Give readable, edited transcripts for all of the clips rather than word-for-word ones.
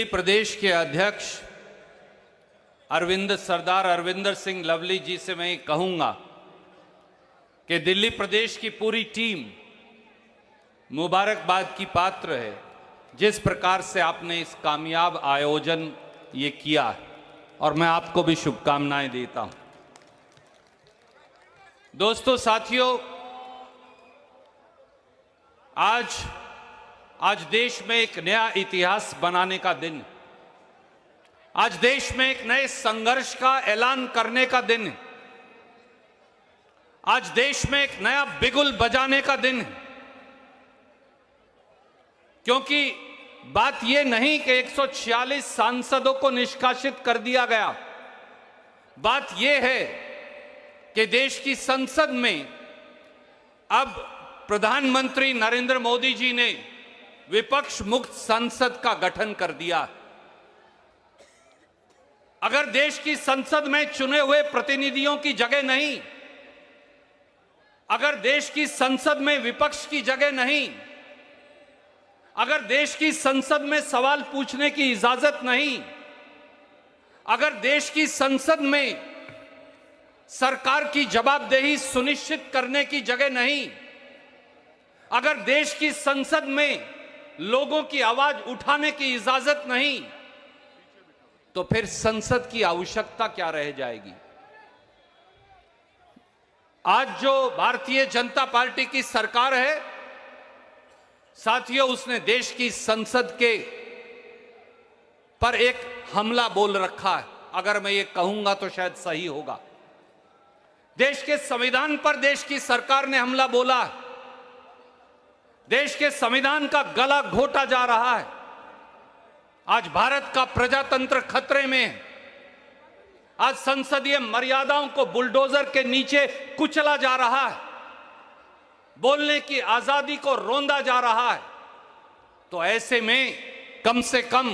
दिल्ली प्रदेश के अध्यक्ष सरदार अरविंदर सिंह लवली जी से मैं कहूंगा कि दिल्ली प्रदेश की पूरी टीम मुबारकबाद की पात्र है जिस प्रकार से आपने इस कामयाब आयोजन ये किया, और मैं आपको भी शुभकामनाएं देता हूं। दोस्तों, साथियों, आज देश में एक नया इतिहास बनाने का दिन, आज देश में एक नए संघर्ष का ऐलान करने का दिन है, आज देश में एक नया बिगुल बजाने का दिन है। क्योंकि बात यह नहीं कि 146 सांसदों को निष्कासित कर दिया गया, बात यह है कि देश की संसद में अब प्रधानमंत्री नरेंद्र मोदी जी ने विपक्ष मुक्त संसद का गठन कर दिया। अगर देश की संसद में चुने हुए प्रतिनिधियों की जगह नहीं, अगर देश की संसद में विपक्ष की जगह नहीं, अगर देश की संसद में सवाल पूछने की इजाजत नहीं, अगर देश की संसद में सरकार की जवाबदेही सुनिश्चित करने की जगह नहीं, अगर देश की संसद में लोगों की आवाज उठाने की इजाजत नहीं, तो फिर संसद की आवश्यकता क्या रह जाएगी। आज जो भारतीय जनता पार्टी की सरकार है, साथियों, उसने देश की संसद के पर एक हमला बोल रखा है। अगर मैं ये कहूंगा तो शायद सही होगा। देश के संविधान पर देश की सरकार ने हमला बोला है। देश के संविधान का गला घोटा जा रहा है। आज भारत का प्रजातंत्र खतरे में है। आज संसदीय मर्यादाओं को बुलडोजर के नीचे कुचला जा रहा है। बोलने की आजादी को रोंदा जा रहा है। तो ऐसे में कम से कम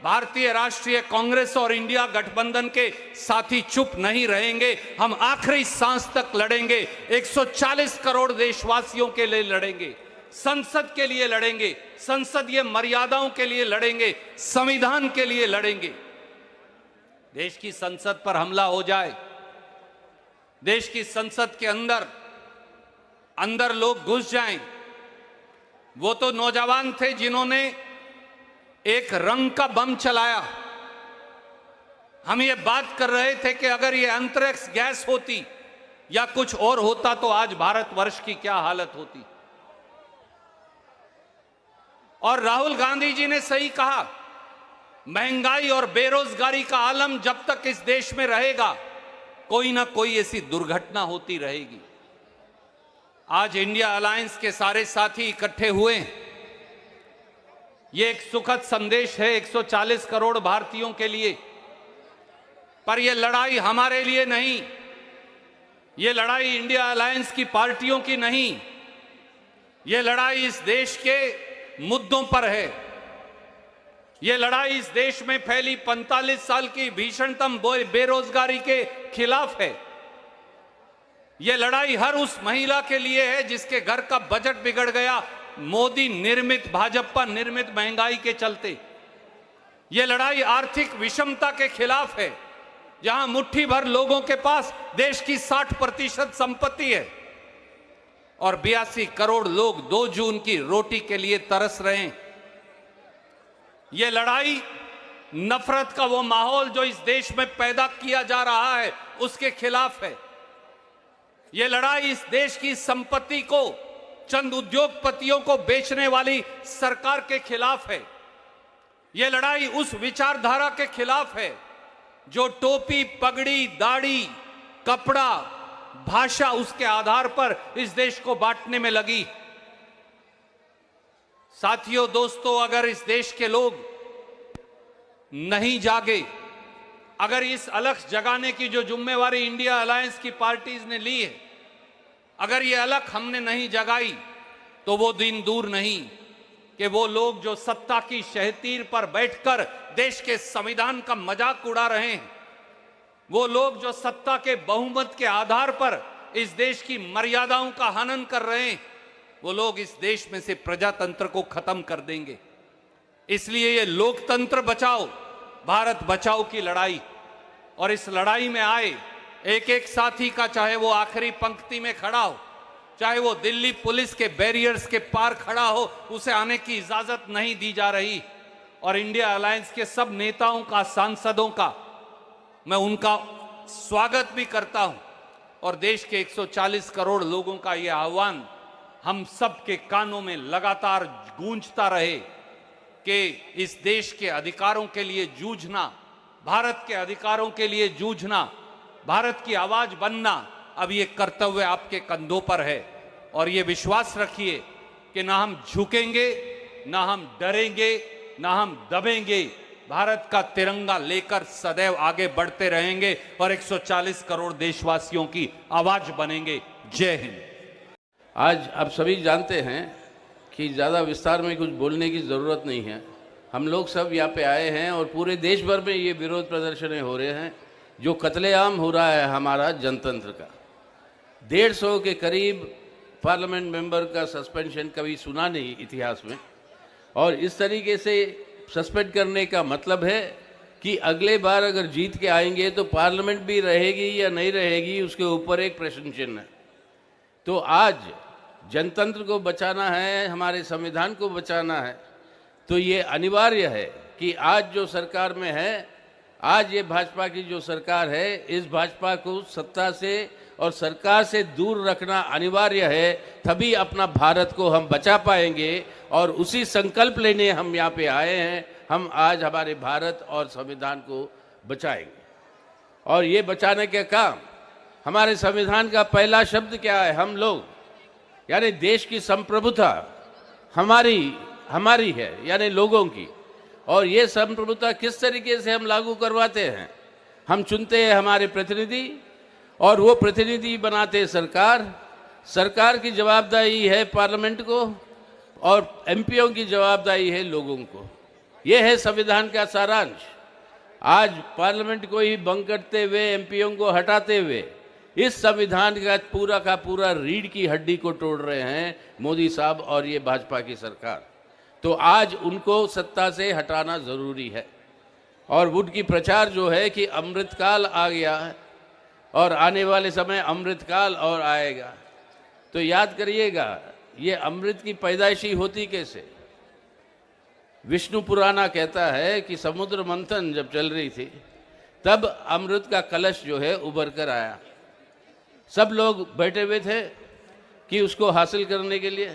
भारतीय राष्ट्रीय कांग्रेस और इंडिया गठबंधन के साथी चुप नहीं रहेंगे। हम आखिरी सांस तक लड़ेंगे। 140 करोड़ देशवासियों के लिए लड़ेंगे, संसद के लिए लड़ेंगे, संसदीय मर्यादाओं के लिए लड़ेंगे, संविधान के लिए लड़ेंगे। देश की संसद पर हमला हो जाए, देश की संसद के अंदर लोग घुस जाएं। वो तो नौजवान थे जिन्होंने एक रंग का बम चलाया। हम ये बात कर रहे थे कि अगर ये अंतरिक्ष गैस होती या कुछ और होता तो आज भारतवर्ष की क्या हालत होती। और राहुल गांधी जी ने सही कहा, महंगाई और बेरोजगारी का आलम जब तक इस देश में रहेगा, कोई ना कोई ऐसी दुर्घटना होती रहेगी। आज इंडिया अलायंस के सारे साथी इकट्ठे हुए। ये एक सुखद संदेश है 140 करोड़ भारतीयों के लिए। पर यह लड़ाई हमारे लिए नहीं, ये लड़ाई इंडिया अलायंस की पार्टियों की नहीं, ये लड़ाई इस देश के मुद्दों पर है। यह लड़ाई इस देश में फैली 45 साल की भीषणतम बेरोजगारी के खिलाफ है। यह लड़ाई हर उस महिला के लिए है जिसके घर का बजट बिगड़ गया मोदी निर्मित, भाजपा निर्मित महंगाई के चलते। यह लड़ाई आर्थिक विषमता के खिलाफ है, जहां मुट्ठी भर लोगों के पास देश की 60% संपत्ति है और 82 करोड़ लोग 2 जून की रोटी के लिए तरस रहे हैं। यह लड़ाई नफरत का वो माहौल जो इस देश में पैदा किया जा रहा है उसके खिलाफ है। यह लड़ाई इस देश की संपत्ति को चंद उद्योगपतियों को बेचने वाली सरकार के खिलाफ है। यह लड़ाई उस विचारधारा के खिलाफ है जो टोपी, पगड़ी, दाढ़ी, कपड़ा, भाषा, उसके आधार पर इस देश को बांटने में लगी। साथियों, दोस्तों, अगर इस देश के लोग नहीं जागे, अगर इस अलख जगाने की जो जिम्मेवारी इंडिया अलायंस की पार्टीज ने ली है, अगर ये अलख हमने नहीं जगाई, तो वो दिन दूर नहीं कि वो लोग जो सत्ता की शहतीर पर बैठकर देश के संविधान का मजाक उड़ा रहे हैं, वो लोग जो सत्ता के बहुमत के आधार पर इस देश की मर्यादाओं का हनन कर रहे हैं, वो लोग इस देश में से प्रजातंत्र को खत्म कर देंगे। इसलिए ये लोकतंत्र बचाओ भारत बचाओ की लड़ाई, और इस लड़ाई में आए एक एक साथी का, चाहे वो आखिरी पंक्ति में खड़ा हो, चाहे वो दिल्ली पुलिस के बैरियर्स के पार खड़ा हो, उसे आने की इजाजत नहीं दी जा रही। और इंडिया अलायंस के सब नेताओं का, सांसदों का मैं उनका स्वागत भी करता हूं, और देश के 140 करोड़ लोगों का यह आह्वान हम सब के कानों में लगातार गूंजता रहे कि इस देश के अधिकारों के लिए जूझना, भारत के अधिकारों के लिए जूझना, भारत की आवाज बनना, अब ये कर्तव्य आपके कंधों पर है। और ये विश्वास रखिए कि ना हम झुकेंगे, ना हम डरेंगे, ना हम दबेंगे, भारत का तिरंगा लेकर सदैव आगे बढ़ते रहेंगे और 140 करोड़ देशवासियों की आवाज बनेंगे। जय हिंद। आज आप सभी जानते हैं कि ज़्यादा विस्तार में कुछ बोलने की ज़रूरत नहीं है। हम लोग सब यहाँ पे आए हैं और पूरे देश भर में ये विरोध प्रदर्शन हो रहे हैं जो कत्लेआम हो रहा है हमारा जनतंत्र का। 150 के करीब पार्लियामेंट मेंबर का सस्पेंशन कभी सुना नहीं इतिहास में, और इस तरीके से सस्पेंड करने का मतलब है कि अगले बार अगर जीत के आएंगे तो पार्लियामेंट भी रहेगी या नहीं रहेगी, उसके ऊपर एक प्रश्न चिन्ह है। तो आज जनतंत्र को बचाना है, हमारे संविधान को बचाना है, तो ये अनिवार्य है कि आज जो सरकार में है, आज ये भाजपा की जो सरकार है, इस भाजपा को सत्ता से और सरकार से दूर रखना अनिवार्य है, तभी अपना भारत को हम बचा पाएंगे। और उसी संकल्प लेने हम यहाँ पे आए हैं। हम आज हमारे भारत और संविधान को बचाएंगे, और ये बचाने का काम, हमारे संविधान का पहला शब्द क्या है? हम लोग, यानी देश की संप्रभुता हमारी है, यानी लोगों की। और ये संप्रभुता किस तरीके से हम लागू करवाते हैं? हम चुनते हैं हमारे प्रतिनिधि, और वो प्रतिनिधि बनाते सरकार की जवाबदारी है पार्लियामेंट को, और एमपीओ की जवाबदारी है लोगों को। ये है संविधान का सारांश। आज पार्लियामेंट को ही भंग करते हुए, एमपीओ को हटाते हुए, इस संविधान का पूरा रीढ़ की हड्डी को तोड़ रहे हैं मोदी साहब और ये भाजपा की सरकार। तो आज उनको सत्ता से हटाना ज़रूरी है। और उनकी प्रचार जो है कि अमृतकाल आ गया है और आने वाले समय अमृतकाल और आएगा, तो याद करिएगा ये अमृत की पैदाइशी होती कैसे? विष्णु पुराना कहता है कि समुद्र मंथन जब चल रही थी तब अमृत का कलश जो है उभर कर आया। सब लोग बैठे हुए थे कि उसको हासिल करने के लिए,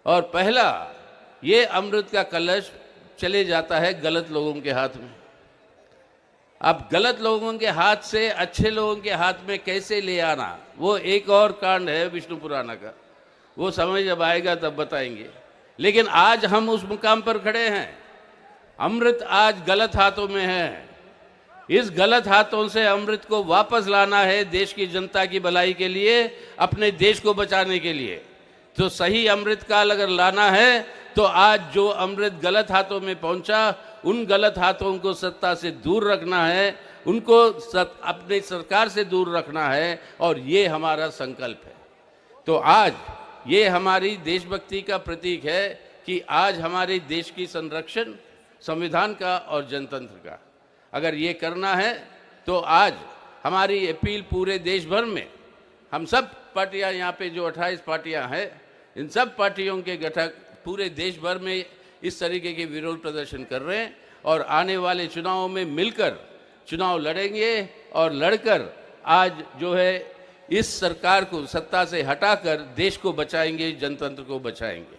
और पहला ये अमृत का कलश चले जाता है गलत लोगों के हाथ में। अब गलत लोगों के हाथ से अच्छे लोगों के हाथ में कैसे ले आना, वो एक और कांड है विष्णु पुराना का। वो समय जब आएगा तब बताएंगे। लेकिन आज हम उस मुकाम पर खड़े हैं। अमृत आज गलत हाथों में है। इस गलत हाथों से अमृत को वापस लाना है देश की जनता की भलाई के लिए, अपने देश को बचाने के लिए। तो सही अमृत काल अगर लाना है तो आज जो अमृत गलत हाथों में पहुंचा, उन गलत हाथों को सत्ता से दूर रखना है, उनको अपने सरकार से दूर रखना है, और ये हमारा संकल्प है। तो आज ये हमारी देशभक्ति का प्रतीक है कि आज हमारे देश की संरक्षण संविधान का और जनतंत्र का अगर ये करना है, तो आज हमारी अपील पूरे देश भर में, हम सब पार्टियां यहाँ पे जो 28 पार्टियां हैं, इन सब पार्टियों के घटक पूरे देश भर में इस तरीके के विरोध प्रदर्शन कर रहे हैं, और आने वाले चुनावों में मिलकर चुनाव लड़ेंगे, और लड़कर आज जो है इस सरकार को सत्ता से हटाकर देश को बचाएंगे, जनतंत्र को बचाएंगे।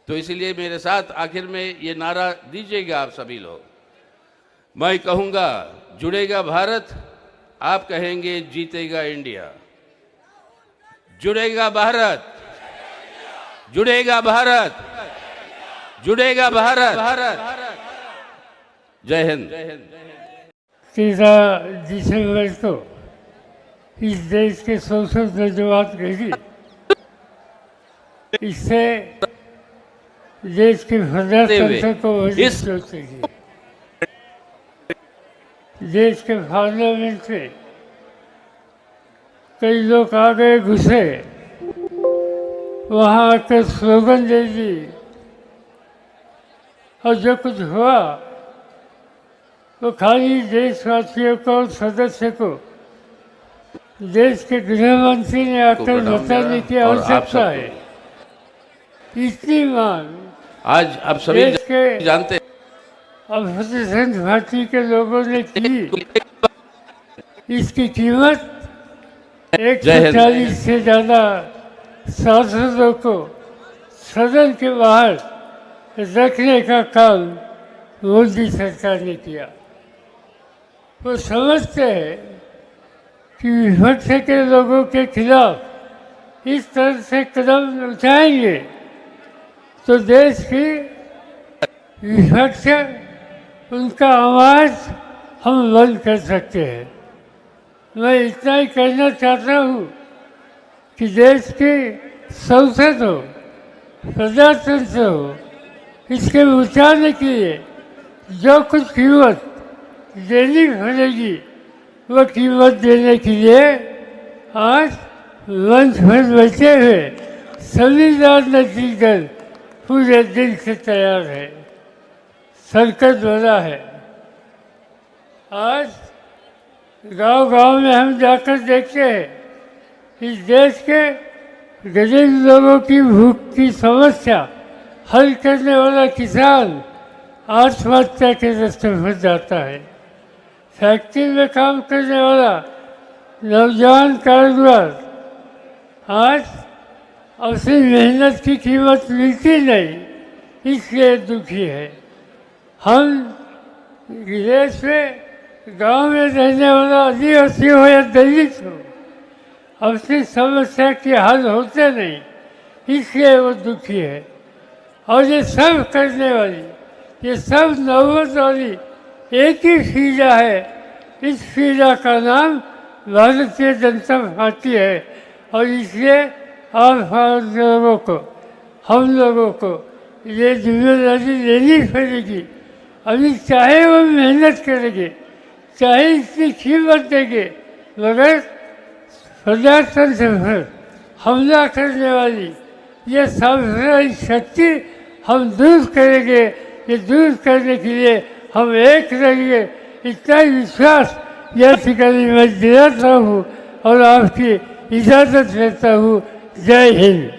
तो इसलिए मेरे साथ आखिर में ये नारा दीजिएगा आप सभी लोग। मैं कहूँगा जुड़ेगा भारत, आप कहेंगे जीतेगा इंडिया। जुड़ेगा भारत, जुड़ेगा भारत, जुड़ेगा भारत। जय हिंद। 13 दिसंबर को इस देश के संसद में जो बात कही, इससे देश के संसद को मजबूत होती है। देश के पार्लियामेंट में कई लोग आ गए, घुसे, वहाँ आकर स्लोगन दे दी, और जो कुछ हुआ वो खाली देशवासियों को और सदस्य को देश के गृह मंत्री ने आकर बताने की आवश्यकता है। इतनी मांग आज आप सभी देश के जानते हैं अल्पसंख्यक पार्टी के लोगों ने की। इसकी कीमत 140 से ज़्यादा सांसदों को सदन के बाहर रखने का काम मोदी सरकार ने किया। वो समझते हैं कि विपक्ष के लोगों के खिलाफ इस तरह से कदम उठाएंगे तो देश की विपक्ष उनका आवाज़ हम बंद कर सकते हैं। मैं इतना ही कहना चाहता हूँ कि देश की संसद हो, प्रजातंत्र हो, इसके बचाने के लिए जो कुछ कीमत देनी पड़ेगी वह कीमत देने के लिए आज मंच पर बैठे हुए सभी राजनीतिक दल पूरे दिन से तैयार है। संकट बड़ा है। आज गांव-गांव में हम जाकर देखते हैं इस देश के गरीब लोगों की भूख की समस्या हल करने वाला किसान आत्महत्या के रास्ते पर जाता है। फैक्ट्री में काम करने वाला नौजवान कारीगर आज अपनी मेहनत की कीमत मिलती नहीं, इसलिए दुखी है। हम देश में गांव में रहने वाला आदिवासी हो या दलित हो, अपनी समस्या के हल होते नहीं, इसलिए वो दुखी है। और ये सब करने वाली, ये सब नौबत वाली एक ही पीढ़ा है। इस पीढ़ा का नाम भारतीय जनता पार्टी है और इसलिए आप लोगों को, हम लोगों को ये जिम्मेदारी लेनी पड़ेगी। अभी चाहे वो मेहनत करेंगे, चाहे इसकी कीमत देंगे, मगर प्रजातंत्र पर हमला करने वाली ये सांप्रदायिक शक्ति हम दूर करेंगे। ये दूर करने के लिए हम एक रहेंगे, इतना ही विश्वास यह ठिकाने मैं दिलाता हूँ और आपकी इजाज़त लेता हूँ। जय हिंद।